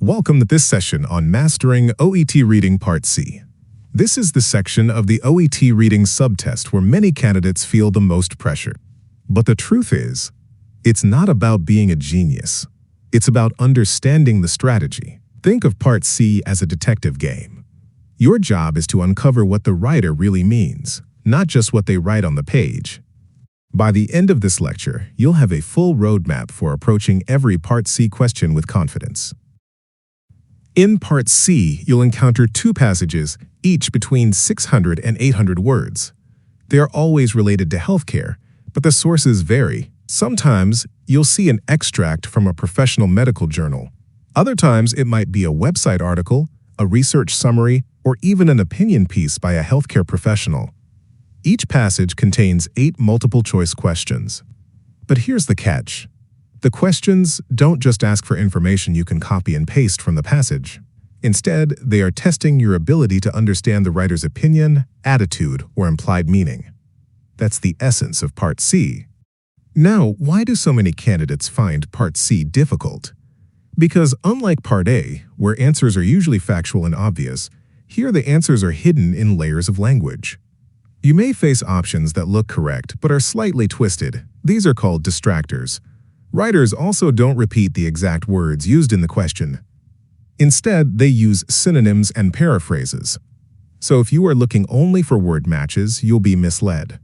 Welcome to this session on Mastering OET Reading Part C. This is the section of the OET Reading subtest where many candidates feel the most pressure. But the truth is, it's not about being a genius. It's about understanding the strategy. Think of Part C as a detective game. Your job is to uncover what the writer really means, not just what they write on the page. By the end of this lecture, you'll have a full roadmap for approaching every Part C question with confidence. In Part C, you'll encounter two passages, each between 600 and 800 words. They are always related to healthcare, but the sources vary. Sometimes you'll see an extract from a professional medical journal. Other times it might be a website article, a research summary, or even an opinion piece by a healthcare professional. Each passage contains 8 multiple-choice questions. But here's the catch. The questions don't just ask for information you can copy and paste from the passage. Instead, they are testing your ability to understand the writer's opinion, attitude, or implied meaning. That's the essence of Part C. Now, why do so many candidates find Part C difficult? Because unlike Part A, where answers are usually factual and obvious, here the answers are hidden in layers of language. You may face options that look correct but are slightly twisted. These are called distractors. Writers also don't repeat the exact words used in the question. Instead, they use synonyms and paraphrases. So if you are looking only for word matches, you'll be misled.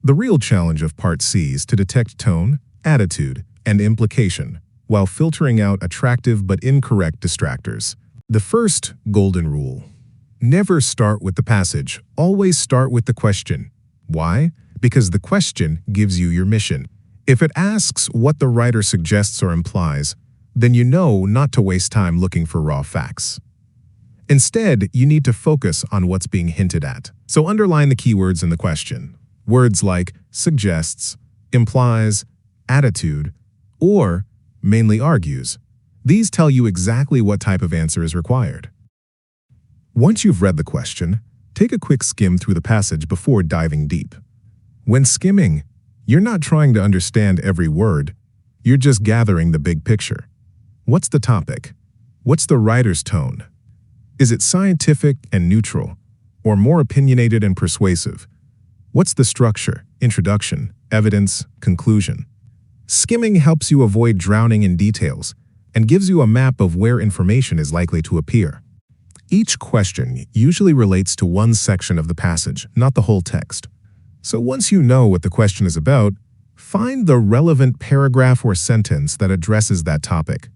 The real challenge of Part C is to detect tone, attitude, and implication, while filtering out attractive but incorrect distractors. The first golden rule: never start with the passage, always start with the question. Why? Because the question gives you your mission. If it asks what the writer suggests or implies, then you know not to waste time looking for raw facts. Instead, you need to focus on what's being hinted at. So underline the keywords in the question. Words like suggests, implies, attitude, or mainly argues. These tell you exactly what type of answer is required. Once you've read the question, take a quick skim through the passage before diving deep. When skimming, you're not trying to understand every word, you're just gathering the big picture. What's the topic? What's the writer's tone? Is it scientific and neutral, or more opinionated and persuasive? What's the structure, introduction, evidence, conclusion? Skimming helps you avoid drowning in details and gives you a map of where information is likely to appear. Each question usually relates to one section of the passage, not the whole text. So once you know what the question is about, find the relevant paragraph or sentence that addresses that topic.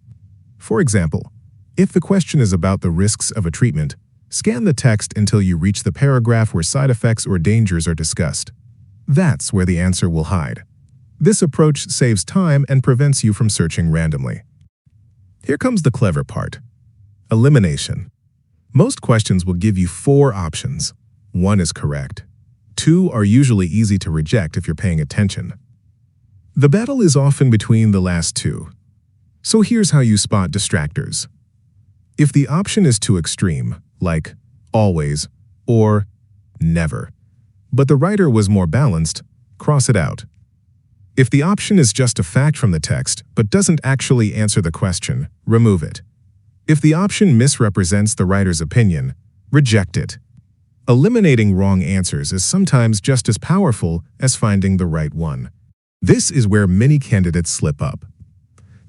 For example, if the question is about the risks of a treatment, scan the text until you reach the paragraph where side effects or dangers are discussed. That's where the answer will hide. This approach saves time and prevents you from searching randomly. Here comes the clever part: elimination. Most questions will give you 4 options. 1 is correct. 2 are usually easy to reject if you're paying attention. The battle is often between the last 2. So here's how you spot distractors. If the option is too extreme, like always or never, but the writer was more balanced, cross it out. If the option is just a fact from the text but doesn't actually answer the question, remove it. If the option misrepresents the writer's opinion, reject it. Eliminating wrong answers is sometimes just as powerful as finding the right one. This is where many candidates slip up.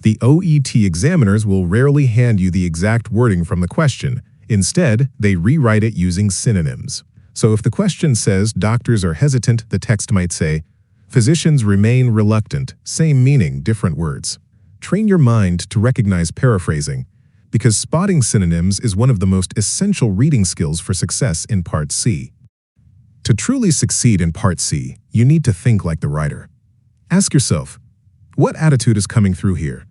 The OET examiners will rarely hand you the exact wording from the question. Instead, they rewrite it using synonyms. So if the question says doctors are hesitant, the text might say, physicians remain reluctant, same meaning, different words. Train your mind to recognize paraphrasing, because spotting synonyms is one of the most essential reading skills for success in Part C. To truly succeed in Part C, you need to think like the writer. Ask yourself, what attitude is coming through here?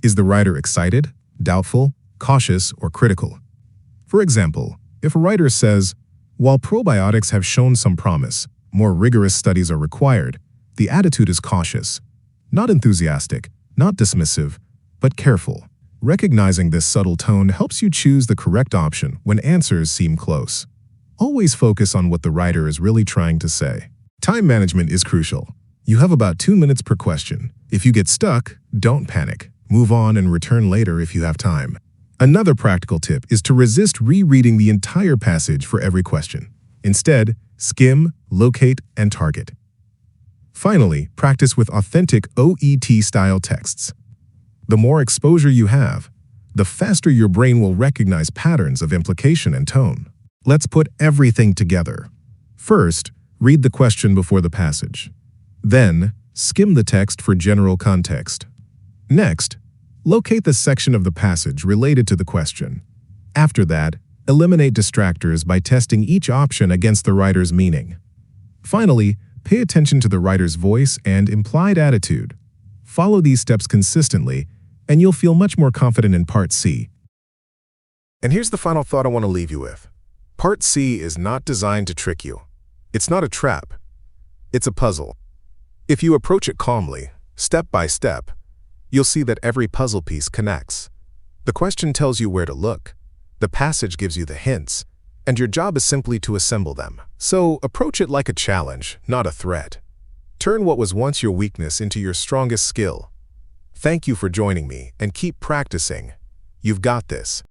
Is the writer excited, doubtful, cautious, or critical? For example, if a writer says, while probiotics have shown some promise, more rigorous studies are required, the attitude is cautious, not enthusiastic, not dismissive, but careful. Recognizing this subtle tone helps you choose the correct option when answers seem close. Always focus on what the writer is really trying to say. Time management is crucial. You have about 2 minutes per question. If you get stuck, don't panic. Move on and return later if you have time. Another practical tip is to resist rereading the entire passage for every question. Instead, skim, locate, and target. Finally, practice with authentic OET-style texts. The more exposure you have, the faster your brain will recognize patterns of implication and tone. Let's put everything together. First, read the question before the passage. Then, skim the text for general context. Next, locate the section of the passage related to the question. After that, eliminate distractors by testing each option against the writer's meaning. Finally, pay attention to the writer's voice and implied attitude. Follow these steps consistently, and you'll feel much more confident in Part C. And here's the final thought I want to leave you with. Part C is not designed to trick you. It's not a trap. It's a puzzle. If you approach it calmly, step by step, you'll see that every puzzle piece connects. The question tells you where to look, the passage gives you the hints, and your job is simply to assemble them. So approach it like a challenge, not a threat. Turn what was once your weakness into your strongest skill. Thank you for joining me, and keep practicing. You've got this.